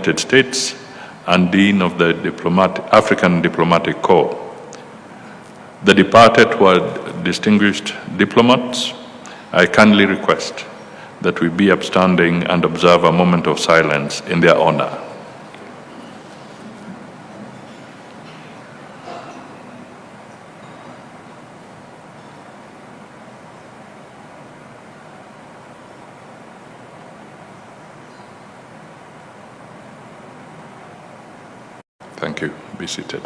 United States and Dean of the African Diplomatic Corps. The departed were distinguished diplomats. I kindly request that we be upstanding and observe a moment of silence in their honor. Thank you. Be seated.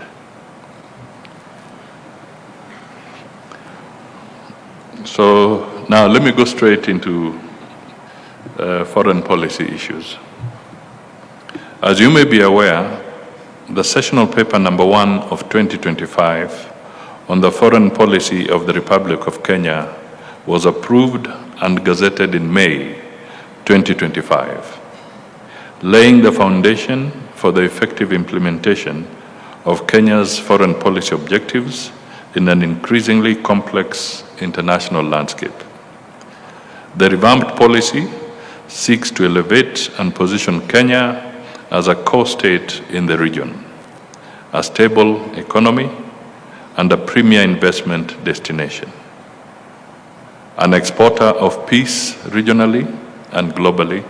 So now let me go straight into foreign policy issues. As you may be aware, the sessional paper number 1 of 2025 on the foreign policy of the Republic of Kenya was approved and gazetted in May 2025, laying the foundation for the effective implementation of Kenya's foreign policy objectives in an increasingly complex international landscape. The revamped policy seeks to elevate and position Kenya as a core state in the region, a stable economy, and a premier investment destination, an exporter of peace regionally and globally,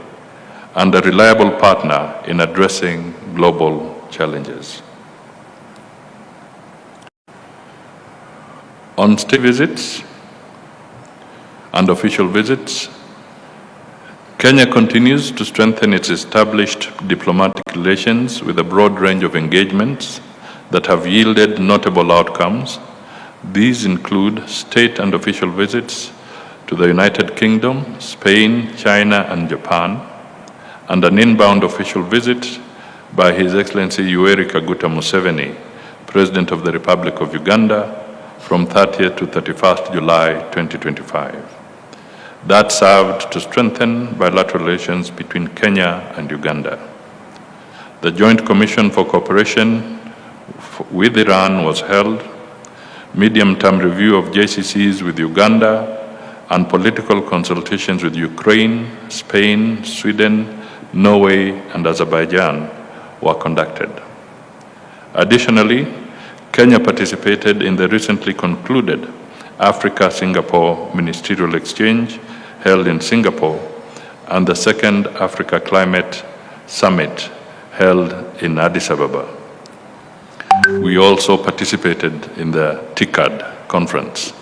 and a reliable partner in addressing global challenges. On state visits and official visits, Kenya continues to strengthen its established diplomatic relations with a broad range of engagements that have yielded notable outcomes. These include state and official visits to the United Kingdom, Spain, China, and Japan, and an inbound official visit by His Excellency Yoweri Kaguta Museveni, President of the Republic of Uganda, from 30th to 31st July 2025. That served to strengthen bilateral relations between Kenya and Uganda. The Joint Commission for Cooperation with Iran was held, medium-term review of JCCs with Uganda, and political consultations with Ukraine, Spain, Sweden, Norway, and Azerbaijan were conducted. Additionally, Kenya participated in the recently concluded Africa-Singapore Ministerial Exchange held in Singapore and the second Africa Climate Summit held in Addis Ababa. We also participated in the TICAD conference.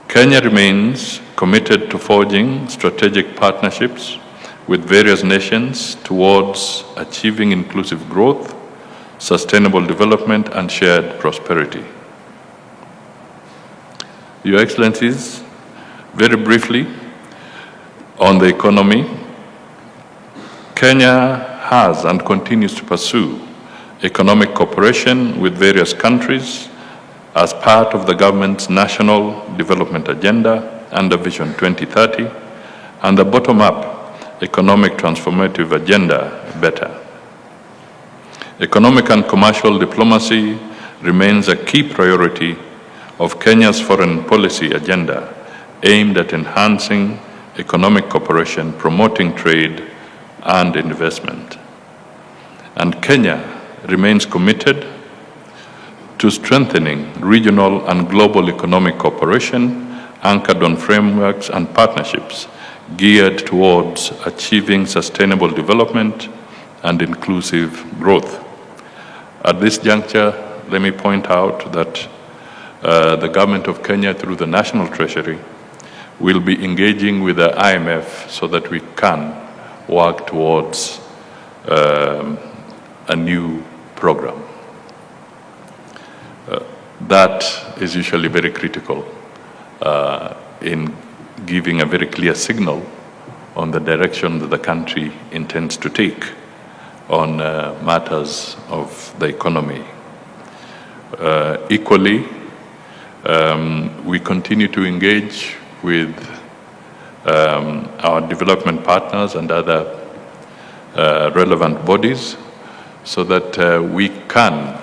Kenya remains committed to forging strategic partnerships with various nations towards achieving inclusive growth, sustainable development, and shared prosperity. Your Excellencies, very briefly, on the economy, Kenya has and continues to pursue economic cooperation with various countries as part of the government's National Development Agenda under Vision 2030 and the bottom-up Economic Transformative Agenda, BETTER. Economic and commercial diplomacy remains a key priority of Kenya's foreign policy agenda aimed at enhancing economic cooperation, promoting trade and investment. And Kenya remains committed to strengthening regional and global economic cooperation anchored on frameworks and partnerships geared towards achieving sustainable development and inclusive growth. At this juncture, let me point out that the government of Kenya, through the National Treasury, will be engaging with the IMF so that we can work towards a new program. That is usually very critical in giving a very clear signal on the direction that the country intends to take on matters of the economy. Equally, we continue to engage with our development partners and other relevant bodies so that we can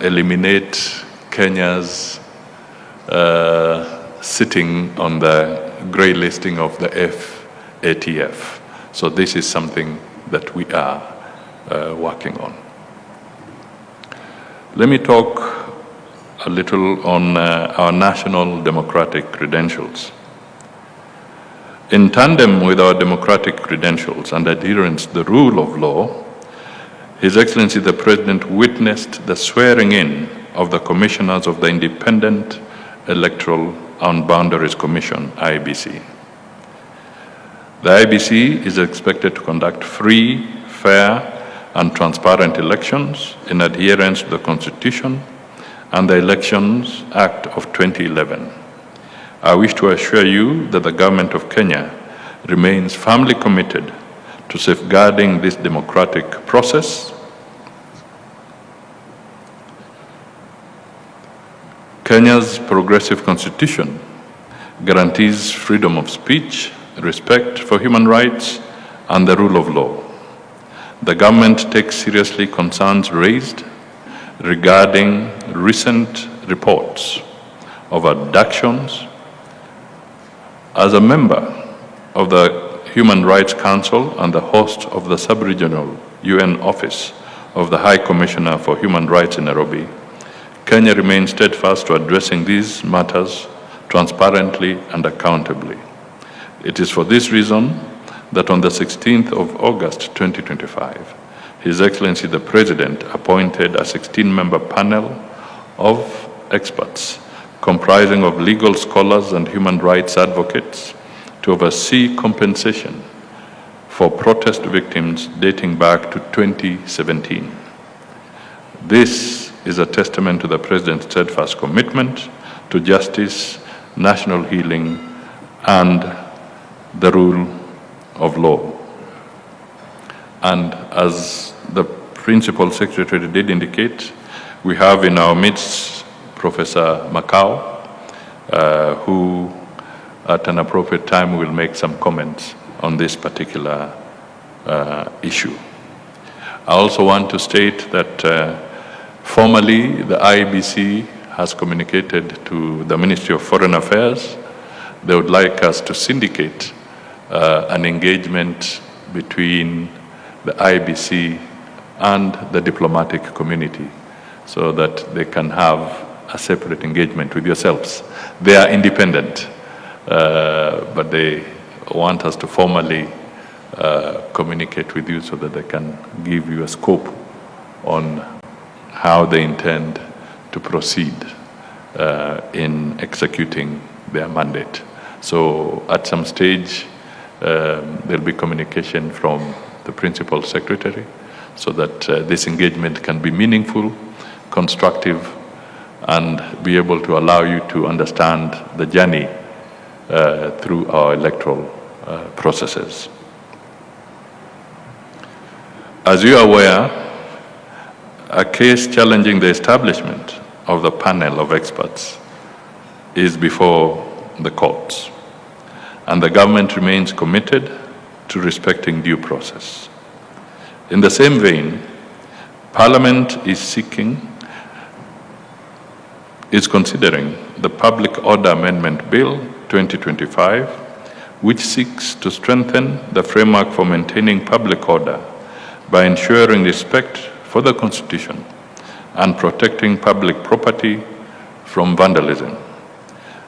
eliminate Kenya's sitting on the grey listing of the FATF. So this is something that we are working on. Let me talk a little on our national democratic credentials. In tandem with our democratic credentials and adherence to the rule of law, His Excellency the President witnessed the swearing in of the Commissioners of the Independent Electoral and Boundaries Commission, IEBC. The IEBC is expected to conduct free, fair, and transparent elections in adherence to the Constitution and the Elections Act of 2011. I wish to assure you that the Government of Kenya remains firmly committed to safeguarding this democratic process. Kenya's progressive constitution guarantees freedom of speech, respect for human rights, and the rule of law. The government takes seriously concerns raised regarding recent reports of abductions. As a member of the Human Rights Council and the host of the Sub-Regional UN Office of the High Commissioner for Human Rights in Nairobi, Kenya remains steadfast to addressing these matters transparently and accountably. It is for this reason that on the 16th of August 2025, His Excellency the President appointed a 16-member panel of experts comprising of legal scholars and human rights advocates to oversee compensation for protest victims dating back to 2017. This is a testament to the President's steadfast commitment to justice, national healing, and the rule of law. And as the Principal Secretary did indicate, we have in our midst Professor Macau, who at an appropriate time will make some comments on this particular issue. I also want to state that formally the IEBC has communicated to the Ministry of Foreign Affairs. They would like us to syndicate an engagement between the IEBC and the diplomatic community so that they can have a separate engagement with yourselves. They are independent, but they want us to formally communicate with you so that they can give you a scope on how they intend to proceed in executing their mandate. So at some stage, there'll be communication from the Principal Secretary so that this engagement can be meaningful, constructive, and be able to allow you to understand the journey through our electoral processes. As you are aware, a case challenging the establishment of the panel of experts is before the courts, and the government remains committed to respecting due process. In the same vein, Parliament is considering the Public Order Amendment Bill 2025, which seeks to strengthen the framework for maintaining public order by ensuring respect for the Constitution and protecting public property from vandalism.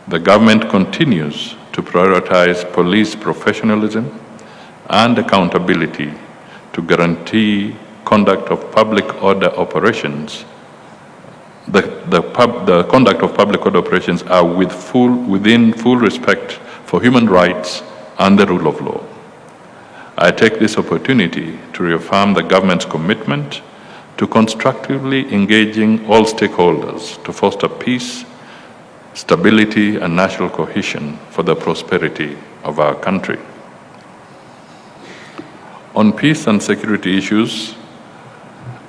The government continues to prioritize police professionalism and accountability to guarantee conduct of public order operations. The conduct of public order operations are within full respect for human rights and the rule of law. I take this opportunity to reaffirm the government's commitment to constructively engaging all stakeholders to foster peace, stability, and national cohesion for the prosperity of our country. On peace and security issues,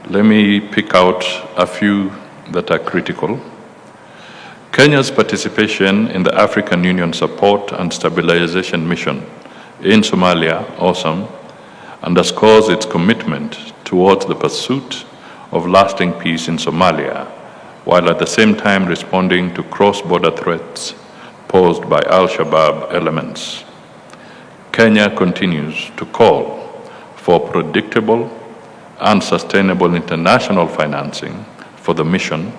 let me pick out a few that are critical. Kenya's participation in the African Union Support and Stabilization Mission in Somalia, AWSOME, underscores its commitment towards the pursuit of lasting peace in Somalia, while at the same time responding to cross-border threats posed by Al-Shabaab elements. Kenya continues to call for predictable and sustainable international financing for the mission,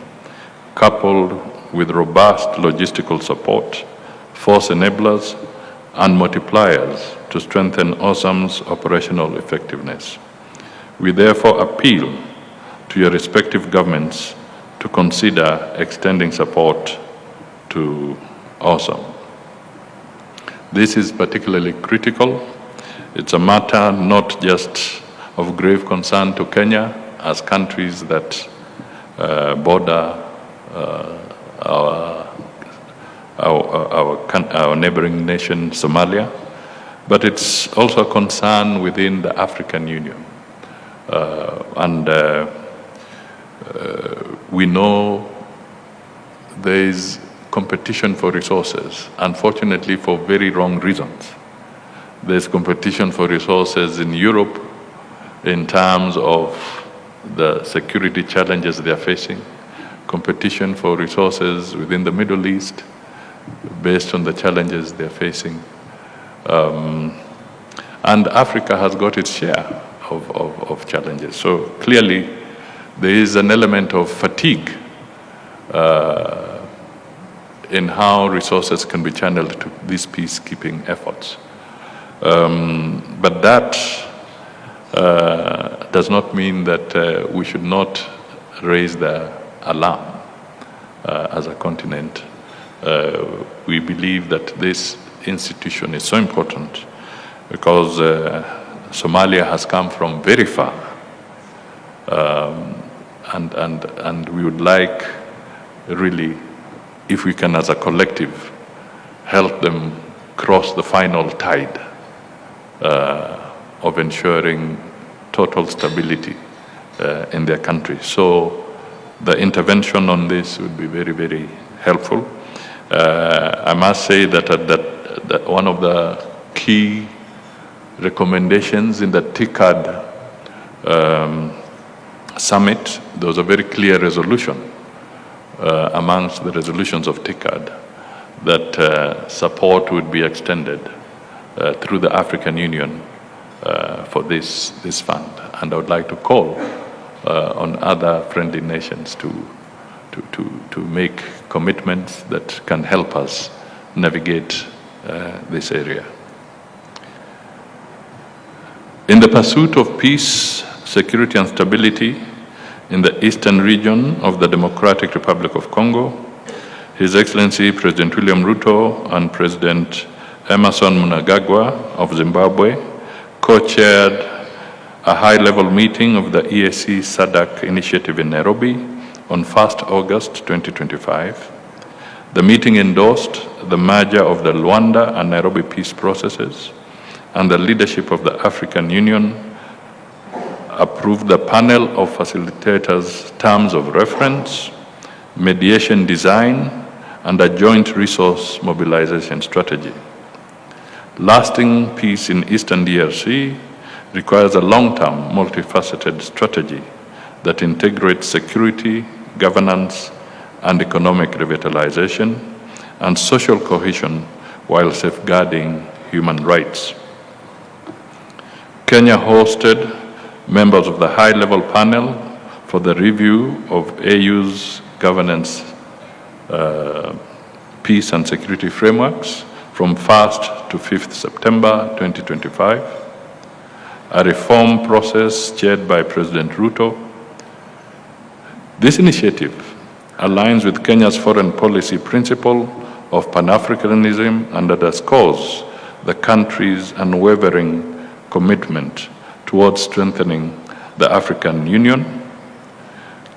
coupled with robust logistical support, force enablers, and multipliers to strengthen OSAM's operational effectiveness. We therefore appeal to your respective governments to consider extending support to OSAM. This is particularly critical. It's a matter not just of grave concern to Kenya as countries that border our neighboring nation, Somalia, but it's also a concern within the African Union. We know there is competition for resources, unfortunately for very wrong reasons. There's competition for resources in Europe in terms of the security challenges they are facing, competition for resources within the Middle East based on the challenges they're facing. And Africa has got its share of challenges. So clearly, there is an element of fatigue in how resources can be channeled to these peacekeeping efforts. But that does not mean that we should not raise the alarm as a continent. We believe that this institution is so important because Somalia has come from very far, and we would like really, if we can as a collective, help them cross the final tide of ensuring total stability in their country. So the intervention on this would be very, very helpful. I must say that one of the key recommendations in the TICAD summit, there was a very clear resolution amongst the resolutions of TICAD that support would be extended through the African Union for this fund. And I would like to call on other friendly nations to make commitments that can help us navigate this area. In the pursuit of peace, security and stability in the eastern region of the Democratic Republic of Congo, His Excellency President William Ruto and President Emerson Mnangagwa of Zimbabwe co-chaired a high-level meeting of the EAC SADC initiative in Nairobi on 1st August 2025. The meeting endorsed the merger of the Luanda and Nairobi peace processes, and the leadership of the African Union approved the panel of facilitators' terms of reference, mediation design, and a joint resource mobilization strategy. Lasting peace in Eastern DRC requires a long-term, multifaceted strategy that integrates security, governance, and economic revitalization, and social cohesion while safeguarding human rights. Kenya hosted members of the high-level panel for the review of AU's governance, peace and security frameworks from 1st to 5th September 2025, a reform process chaired by President Ruto. This initiative aligns with Kenya's foreign policy principle of Pan-Africanism and underscores the country's unwavering commitment towards strengthening the African Union.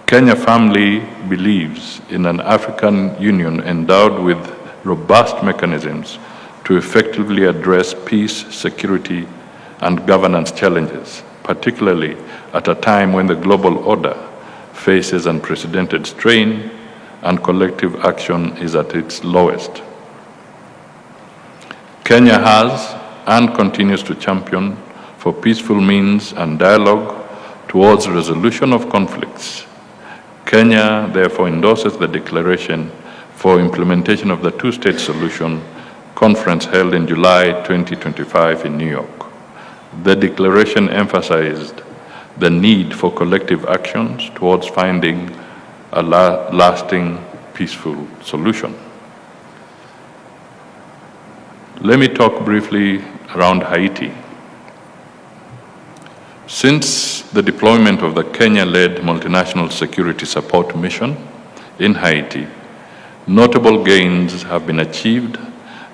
Kenya firmly believes in an African Union endowed with robust mechanisms to effectively address peace, security, and governance challenges, particularly at a time when the global order faces unprecedented strain and collective action is at its lowest. Kenya has and continues to champion for peaceful means and dialogue towards resolution of conflicts. Kenya therefore endorses the declaration for implementation of the two-state solution conference held in July 2025 in New York. The declaration emphasized the need for collective actions towards finding a lasting, peaceful solution. Let me talk briefly around Haiti. Since the deployment of the Kenya-led multinational security support mission in Haiti, notable gains have been achieved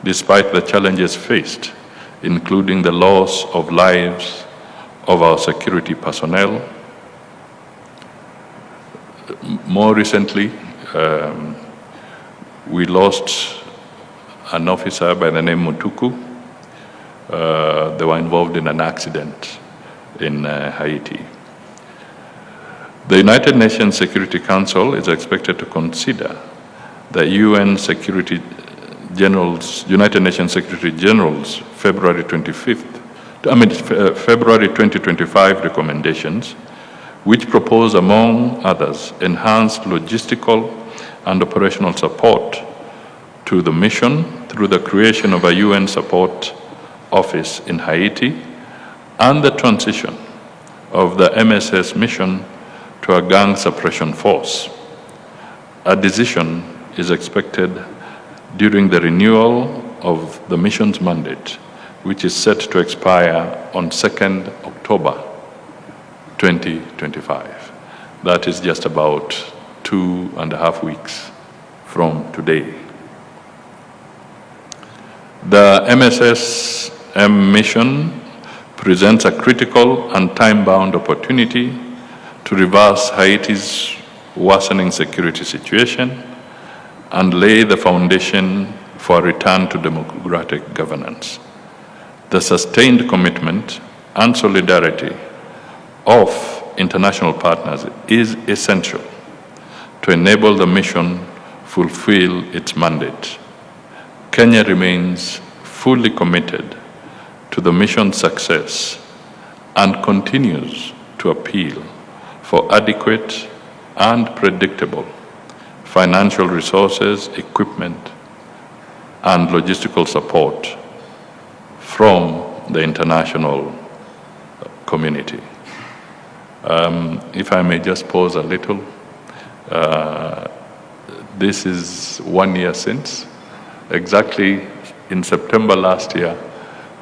despite the challenges faced, including the loss of lives of our security personnel. More recently, we lost an officer by the name Mutuku. They were involved in an accident in Haiti. The United Nations Security Council is expected to consider the United Nations Secretary General's February 2025 recommendations, which propose, among others, enhanced logistical and operational support to the mission through the creation of a UN support office in Haiti and the transition of the MSS mission to a gang suppression force. A decision is expected during the renewal of the mission's mandate, which is set to expire on 2nd October 2025. That is just about 2.5 weeks from today. The MSSM mission presents a critical and time-bound opportunity to reverse Haiti's worsening security situation and lay the foundation for a return to democratic governance. The sustained commitment and solidarity of international partners is essential to enable the mission fulfill its mandate. Kenya remains fully committed to the mission's success and continues to appeal for adequate and predictable financial resources, equipment, and logistical support from the international community. If I may just pause a little, this is 1 year since. Exactly in September last year,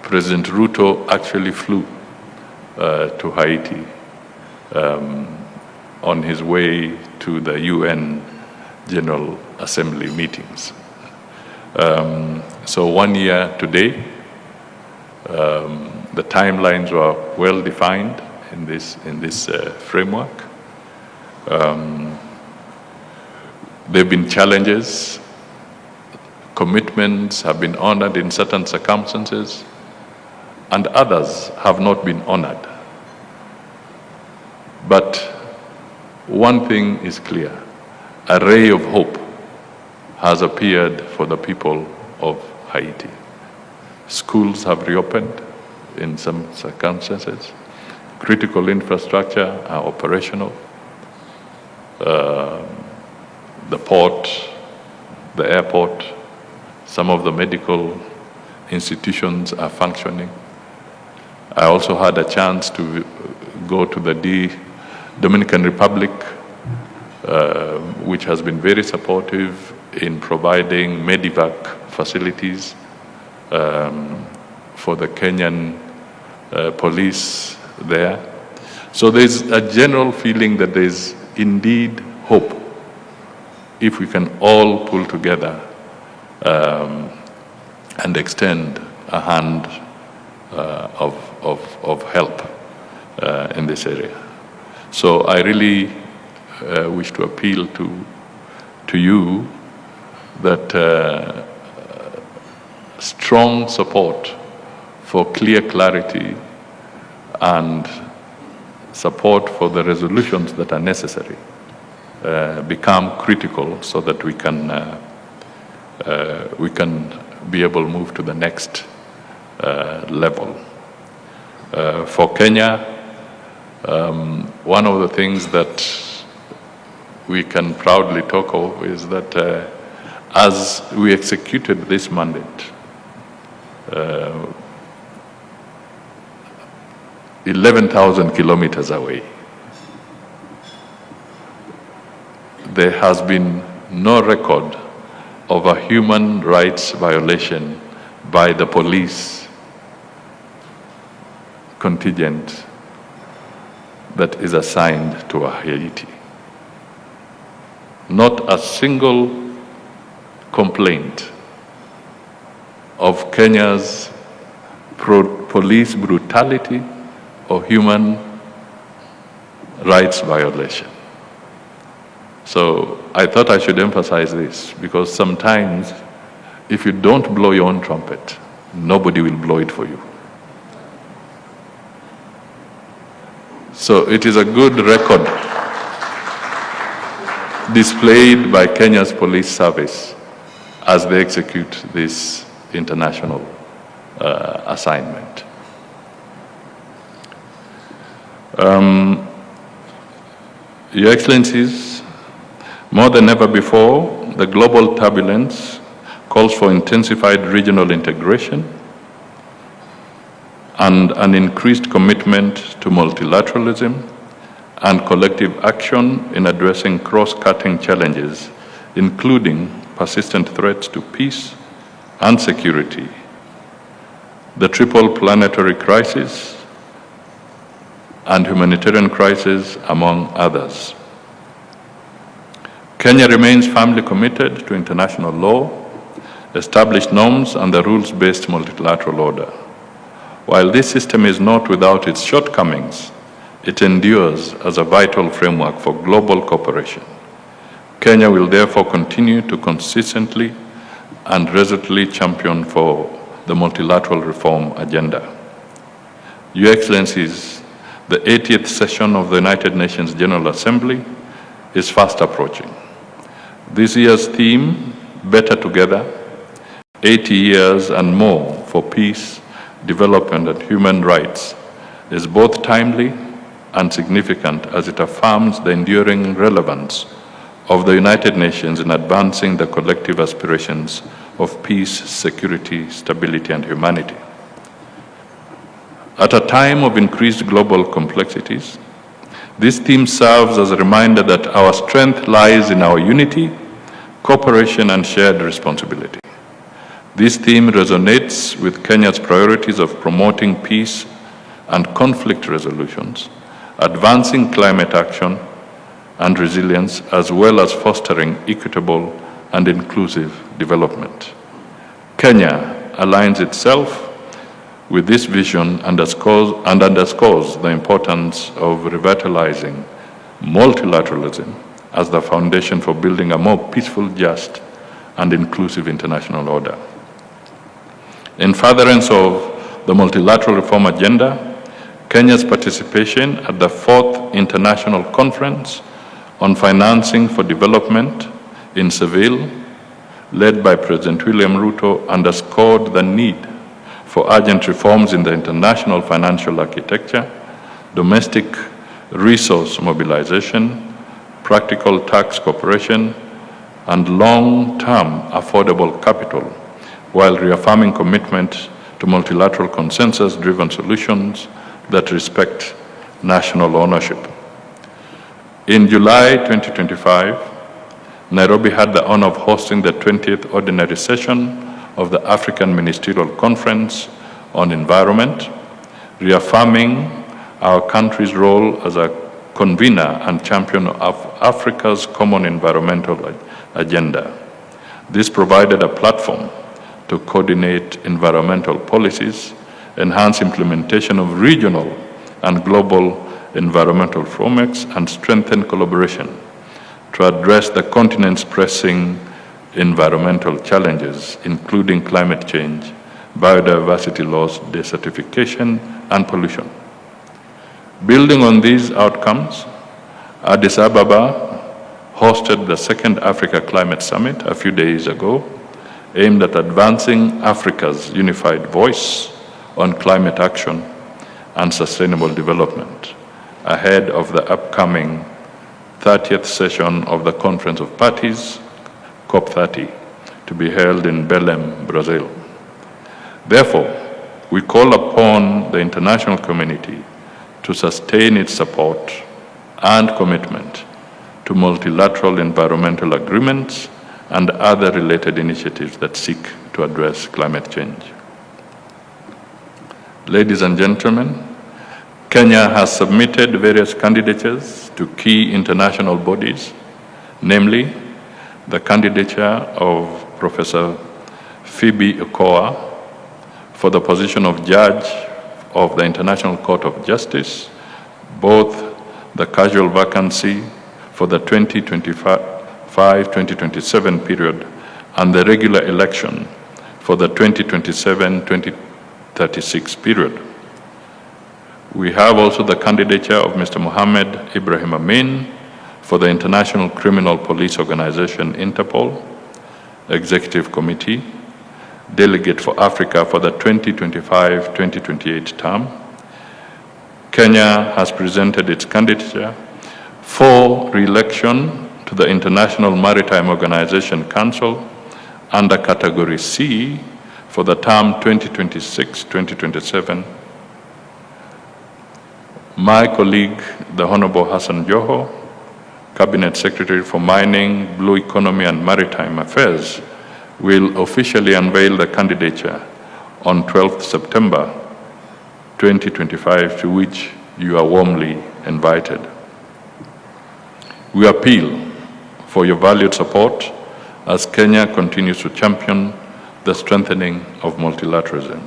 President Ruto actually flew to Haiti on his way to the UN General Assembly meetings. So 1 year today, the timelines were well defined in this framework. There have been challenges. Commitments have been honored in certain circumstances, and others have not been honored. But one thing is clear: a ray of hope has appeared for the people of Haiti. Schools have reopened in some circumstances. Critical infrastructure are operational. The port, the airport, some of the medical institutions are functioning. I also had a chance to go to the Dominican Republic, which has been very supportive in providing medevac facilities for the Kenyan police there. So there's a general feeling that there's indeed hope if we can all pull together and extend a hand of help in this area. So I really wish to appeal to you that strong support for clear clarity and support for the resolutions that are necessary become critical so that we can be able to move to the next level. For Kenya, one of the things that we can proudly talk of is that as we executed this mandate, 11,000 kilometers away. There has been no record of a human rights violation by the police contingent that is assigned to Haiti. Not a single complaint of Kenya's police brutality or human rights violation. So I thought I should emphasize this, because sometimes if you don't blow your own trumpet, nobody will blow it for you. So it is a good record displayed by Kenya's police service as they execute this international assignment. Your Excellencies, more than ever before, the global turbulence calls for intensified regional integration and an increased commitment to multilateralism and collective action in addressing cross-cutting challenges, including persistent threats to peace and security, the triple planetary crisis, and humanitarian crisis, among others. Kenya remains firmly committed to international law, established norms, and the rules-based multilateral order. While this system is not without its shortcomings, it endures as a vital framework for global cooperation. Kenya will therefore continue to consistently and resolutely champion for the multilateral reform agenda. Your Excellencies, the 80th session of the United Nations General Assembly is fast approaching. This year's theme, Better Together, 80 years and more for peace, development, and human rights, is both timely and significant as it affirms the enduring relevance of the United Nations in advancing the collective aspirations of peace, security, stability, and humanity. At a time of increased global complexities, this theme serves as a reminder that our strength lies in our unity, cooperation, and shared responsibility. This theme resonates with Kenya's priorities of promoting peace and conflict resolutions, advancing climate action and resilience, as well as fostering equitable and inclusive development. Kenya aligns itself with this vision and underscores the importance of revitalizing multilateralism as the foundation for building a more peaceful, just, and inclusive international order. In furtherance of the multilateral reform agenda, Kenya's participation at the 4th International Conference on Financing for Development in Seville, led by President William Ruto, underscored the need for urgent reforms in the international financial architecture, domestic resource mobilization, practical tax cooperation, and long-term affordable capital, while reaffirming commitment to multilateral consensus-driven solutions that respect national ownership. In July 2025, Nairobi had the honor of hosting the 20th Ordinary Session of the African Ministerial Conference on Environment, reaffirming our country's role as a convener and champion of Africa's common environmental agenda. This provided a platform to coordinate environmental policies, enhance implementation of regional and global environmental frameworks, and strengthen collaboration to address the continent's pressing environmental challenges, including climate change, biodiversity loss, desertification, and pollution. Building on these outcomes, Addis Ababa hosted the second Africa Climate Summit a few days ago, aimed at advancing Africa's unified voice on climate action and sustainable development, ahead of the upcoming 30th session of the Conference of Parties, COP30, to be held in Belém, Brazil. Therefore, we call upon the international community to sustain its support and commitment to multilateral environmental agreements and other related initiatives that seek to address climate change. Ladies and gentlemen, Kenya has submitted various candidatures to key international bodies, namely the candidature of Professor Phoebe Okoa for the position of Judge of the International Court of Justice, both the casual vacancy for the 2025-2027 period and the regular election for the 2027-2036 period. We have also the candidature of Mr. Mohammed Ibrahim Amin for the International Criminal Police Organization, Interpol, Executive Committee, Delegate for Africa for the 2025-2028 term. Kenya has presented its candidature for re-election to the International Maritime Organization Council under Category C for the term 2026-2027. My colleague, the Honorable Hassan Joho, Cabinet Secretary for Mining, Blue Economy and Maritime Affairs, will officially unveil the candidature on 12th September 2025, to which you are warmly invited. We appeal for your valued support as Kenya continues to champion the strengthening of multilateralism.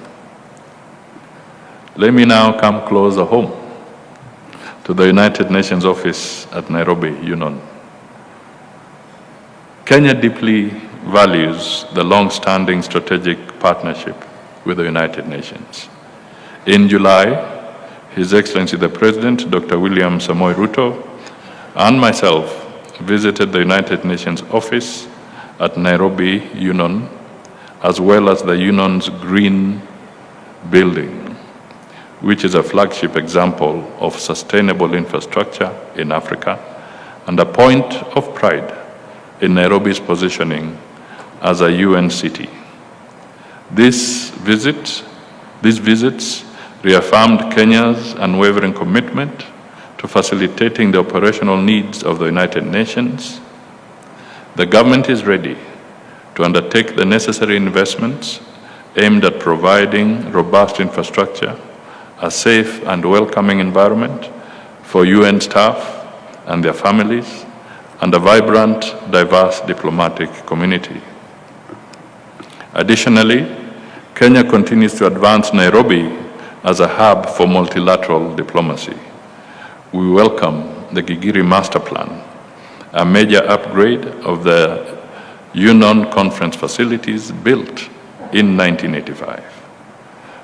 Let me now come closer home to the United Nations office at Nairobi, Union. Kenya deeply values the long-standing strategic partnership with the United Nations. In July, His Excellency the President, Dr. William Samoei Ruto, and myself visited the United Nations office at Nairobi, Union, as well as the Union's Green Building, which is a flagship example of sustainable infrastructure in Africa and a point of pride in Nairobi's positioning as a UN city. These visits reaffirmed Kenya's unwavering commitment to facilitating the operational needs of the United Nations. The government is ready to undertake the necessary investments aimed at providing robust infrastructure, a safe and welcoming environment for UN staff and their families, and a vibrant, diverse diplomatic community. Additionally, Kenya continues to advance Nairobi as a hub for multilateral diplomacy. We welcome the Gigiri Master Plan, a major upgrade of the Union Conference facilities built in 1985.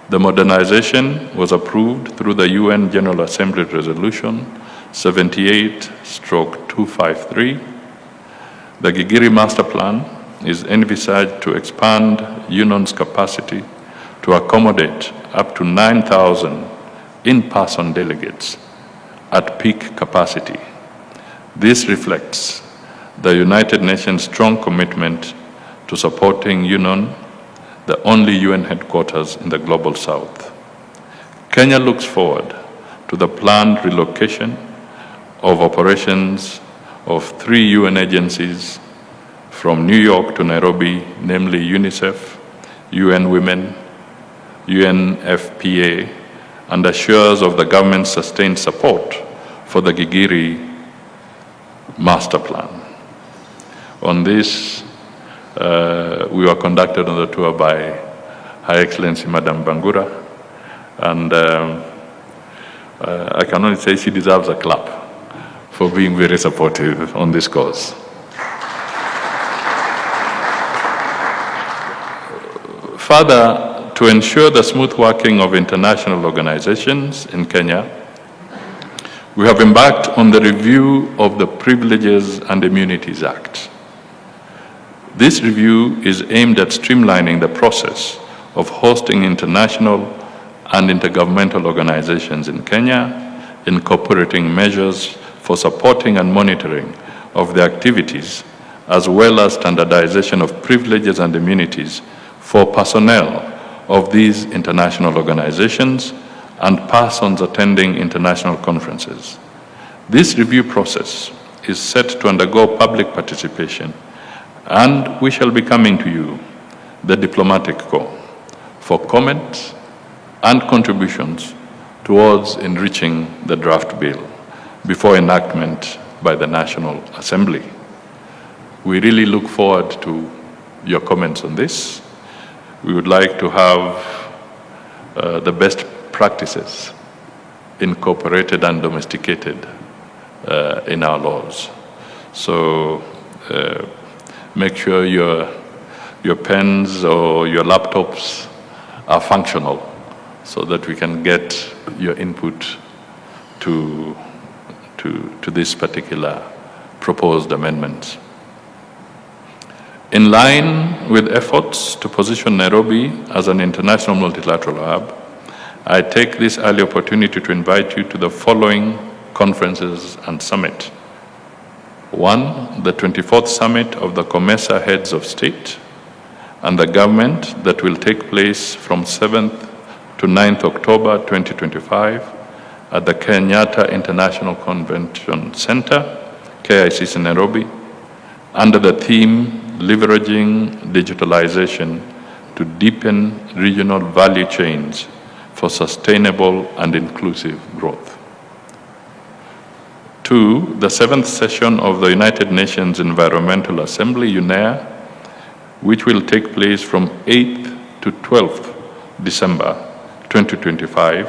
The modernization was approved through the UN General Assembly Resolution 78/253. The Gigiri Master Plan is envisaged to expand Union's capacity to accommodate up to 9,000 in-person delegates at peak capacity. This reflects the United Nations' strong commitment to supporting Union, the only UN headquarters in the Global South. Kenya looks forward to the planned relocation of operations of 3 UN agencies from New York to Nairobi, namely UNICEF, UN Women, UNFPA, and assures of the government's sustained support for the Gigiri Master Plan. On this, we were conducted on the tour by Her Excellency Madam Bangura, and I can only say she deserves a clap for being very supportive on this cause. Further, to ensure the smooth working of international organizations in Kenya, we have embarked on the review of the Privileges and Immunities Act. This review is aimed at streamlining the process of hosting international and intergovernmental organizations in Kenya, incorporating measures for supporting and monitoring of their activities, as well as standardization of privileges and immunities for personnel of these international organizations and persons attending international conferences. This review process is set to undergo public participation, and we shall be coming to you, the Diplomatic Corps, for comments and contributions towards enriching the draft bill before enactment by the National Assembly. We really look forward to your comments on this. We would like to have the best practices incorporated and domesticated in our laws. So make sure your pens or your laptops are functional so that we can get your input to this particular proposed amendments. In line with efforts to position Nairobi as an international multilateral hub, I take this early opportunity to invite you to the following conferences and summit. 1, the 24th Summit of the COMESA Heads of State and the Government that will take place from 7th to 9th October 2025 at the Kenyatta International Convention Center, KICC Nairobi, under the theme Leveraging Digitalization to Deepen Regional Value Chains for Sustainable and Inclusive Growth. 2, the 7th session of the United Nations Environmental Assembly, UNEA, which will take place from 8th to 12th December 2025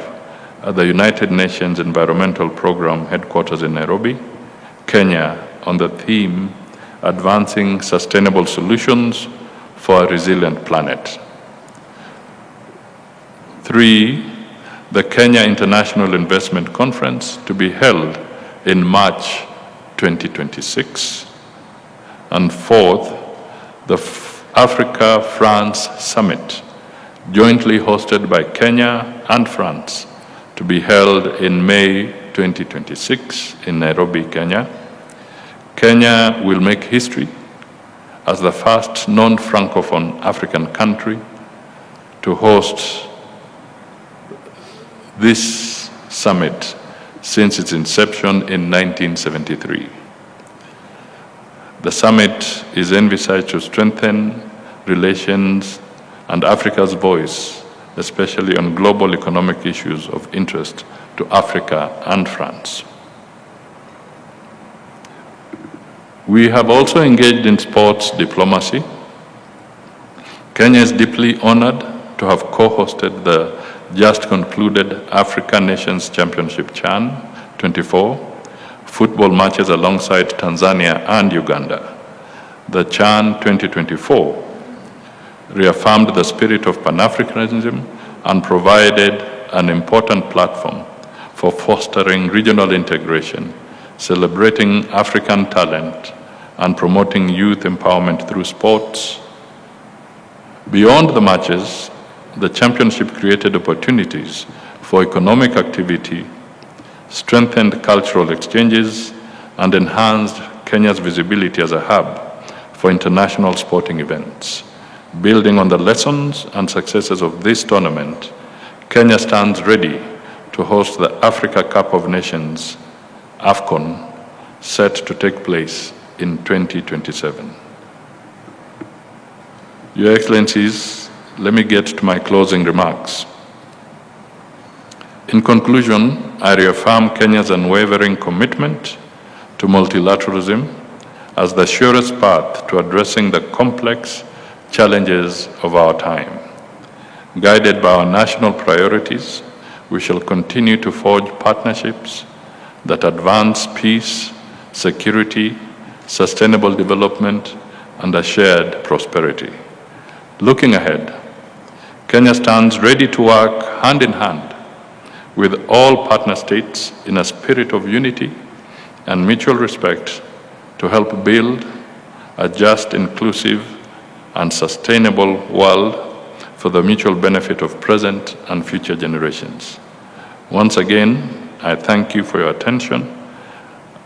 at the United Nations Environmental Program headquarters in Nairobi, Kenya, on the theme Advancing Sustainable Solutions for a Resilient Planet. 3, the Kenya International Investment Conference to be held in March 2026. And 4th, the Africa-France Summit, jointly hosted by Kenya and France, to be held in May 2026 in Nairobi, Kenya. Kenya will make history as the first non-Francophone African country to host this summit since its inception in 1973. The summit is envisaged to strengthen relations and Africa's voice, especially on global economic issues of interest to Africa and France. We have also engaged in sports diplomacy. Kenya is deeply honored to have co-hosted the just concluded Africa Nations Championship CHAN 24 football matches alongside Tanzania and Uganda. The CHAN 2024 reaffirmed the spirit of Pan-Africanism and provided an important platform for fostering regional integration, celebrating African talent, and promoting youth empowerment through sports. Beyond the matches, the championship created opportunities for economic activity, strengthened cultural exchanges, and enhanced Kenya's visibility as a hub for international sporting events. Building on the lessons and successes of this tournament, Kenya stands ready to host the Africa Cup of Nations, AFCON, set to take place in 2027. Your Excellencies, let me get to my closing remarks. In conclusion, I reaffirm Kenya's unwavering commitment to multilateralism as the surest path to addressing the complex challenges of our time. Guided by our national priorities, we shall continue to forge partnerships that advance peace, security, sustainable development, and a shared prosperity. Looking ahead, Kenya stands ready to work hand in hand with all partner states in a spirit of unity and mutual respect to help build a just, inclusive, and sustainable world for the mutual benefit of present and future generations. Once again, I thank you for your attention.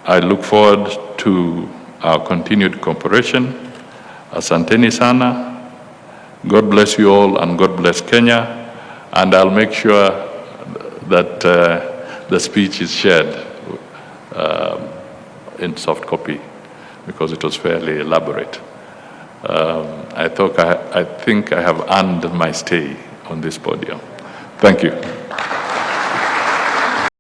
I look forward to our continued cooperation. Asanteni sana. God bless you all and God bless Kenya. And I'll make sure that the speech is shared in soft copy because it was fairly elaborate. I think I have earned my stay on this podium. Thank you.